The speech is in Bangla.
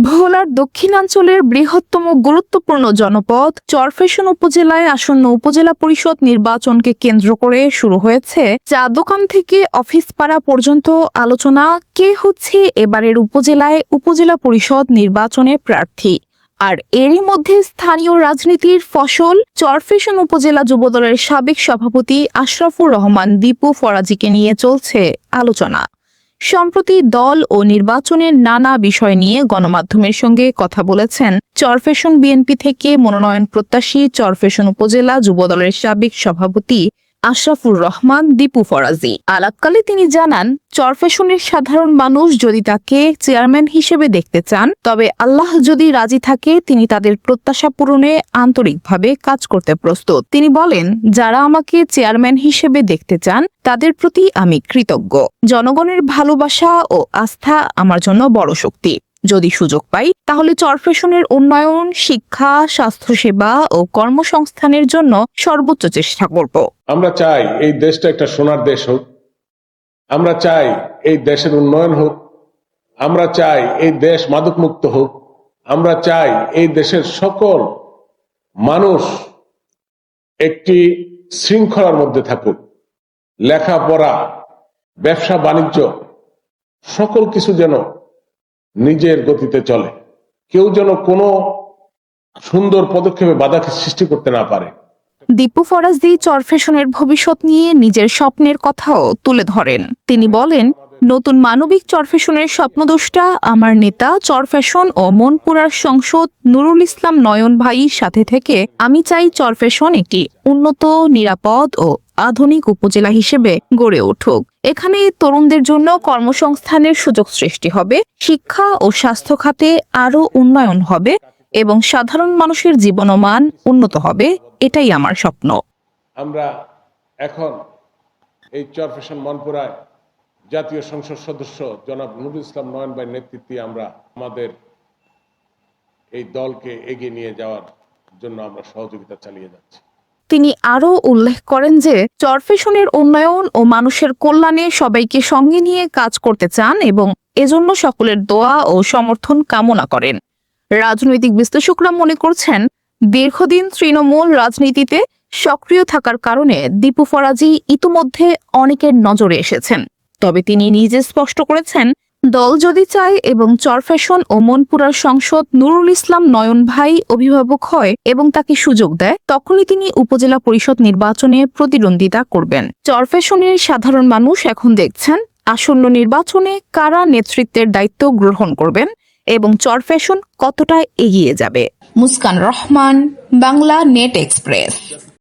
ভোলার দক্ষিণাঞ্চলের বৃহত্তম গুরুত্বপূর্ণ জনপদ চরফ্যাশন উপজেলায় আসন্ন উপজেলা পরিষদ নির্বাচনকে কেন্দ্র করে শুরু হয়েছে চা দোকান থেকে অফিস পাড়া পর্যন্ত আলোচনা কে হচ্ছে এবারের উপজেলায় উপজেলা পরিষদ নির্বাচনে প্রার্থী। আর এরই মধ্যে স্থানীয় রাজনীতির ফসল চরফ্যাশন উপজেলা যুবদলের সাবেক সভাপতি আশরাফুর রহমান দীপু ফরাজিকে নিয়ে চলছে আলোচনা। সম্প্রতি দল ও নির্বাচনের নানা বিষয় নিয়ে গণমাধ্যমের সঙ্গে কথা বলেছেন চরফ্যাশন বিএনপি থেকে মনোনয়ন প্রত্যাশী চরফ্যাশন উপজেলা যুবদলের সাবেক সভাপতি আশরাফুর রহমান দীপু ফরাজি। আলাপকালে তিনি জানান, চরফ্যাশনের সাধারণ মানুষ যদি তাকে চেয়ারম্যান হিসেবে দেখতে চান, তবে আল্লাহ যদি রাজি থাকে তিনি তাদের প্রত্যাশা পূরণে আন্তরিকভাবে কাজ করতে প্রস্তুত। তিনি বলেন, যারা আমাকে চেয়ারম্যান হিসেবে দেখতে চান তাদের প্রতি আমি কৃতজ্ঞ। জনগণের ভালোবাসা ও আস্থা আমার জন্য বড় শক্তি। যদি সুযোগ পাই তাহলে চরফ্যাশনের উন্নয়ন, শিক্ষা, স্বাস্থ্যসেবা ও কর্মসংস্থানের জন্য সর্বোচ্চ চেষ্টা করব। আমরা চাই এই দেশটা একটা সোনার দেশ হোক। আমরা চাই এই দেশের উন্নয়ন হোক। আমরা চাই এই দেশ মাদকমুক্ত হোক। আমরা চাই এই দেশের সকল মানুষ একটি শৃঙ্খলার মধ্যে থাকুক। লেখাপড়া, ব্যবসা বাণিজ্য সকল কিছু যেন নিজের গতিতে চলে। কেউ যেন কোনো সুন্দর পদক্ষেপে বাধা সৃষ্টি করতে না পারে। দীপু ফরাজি চরফ্যাশনের ভবিষ্যৎ নিয়ে নিজের স্বপ্নের কথাও তুলে ধরেন। তিনি বলেন, নতুন মানবিক চরফ্যাশনের স্বপ্নদ্রষ্টা আমার নেতা চরফ্যাশন ও মনপুরার সংসদ নুরুল ইসলাম নয়ন ভাইয়ের সাথে থেকে আমি চাই চরফ্যাশন একটি উন্নত, নিরাপদ ও আধুনিক উপজেলা হিসেবে গড়ে উঠুক। এখানে তরুণদের জন্য কর্মসংস্থানের সুযোগ সৃষ্টি হবে, শিক্ষা ও স্বাস্থ্য খাতে আরও উন্নয়ন হবে এবং সাধারণ মানুষের জীবনমান উন্নত হবে। এটাই আমার স্বপ্ন। আমরা এখন এই চরফ্যাশন মনপুরায় জাতীয় সংসদ সদস্য জনাব নুরুল ইসলাম নয়ন ভাইয়ের নেতৃত্বে আমরা আমাদের এই দলকে এগিয়ে নিয়ে যাওয়ার জন্য আমরা সহযোগিতা চালিয়ে যাচ্ছি। তিনি আরও উল্লেখ করেন যে চরফ্যাশনের উন্নয়ন ও মানুষের কল্যাণে সবাইকে সঙ্গে নিয়ে কাজ করতে চান এবং এজন্য সকলের দোয়া ও সমর্থন কামনা করেন। রাজনৈতিক বিশ্লেষকরা মনে করছেন, দীর্ঘদিন তৃণমূল রাজনীতিতে সক্রিয় থাকার কারণে দীপু ফরাজি ইতিমধ্যে অনেকের নজরে এসেছেন। তবে তিনি নিজে স্পষ্ট করেছেন, দল যদি চায় এবং চরফ্যাশন ও মনপুরার সংসদ নুরুল ইসলাম নয়ন ভাই অভিভাবক হয় এবং তাকে সুযোগ দেয়, তখনই তিনি উপজেলা পরিষদ নির্বাচনে প্রতিদ্বন্দ্বিতা করবেন। চরফ্যাশনের সাধারণ মানুষ এখন দেখছেন আসন্ন নির্বাচনে কারা নেতৃত্বের দায়িত্ব গ্রহণ করবেন এবং চরফ্যাশন কতটা এগিয়ে যাবে। Muskan Rahman, Bangla net express.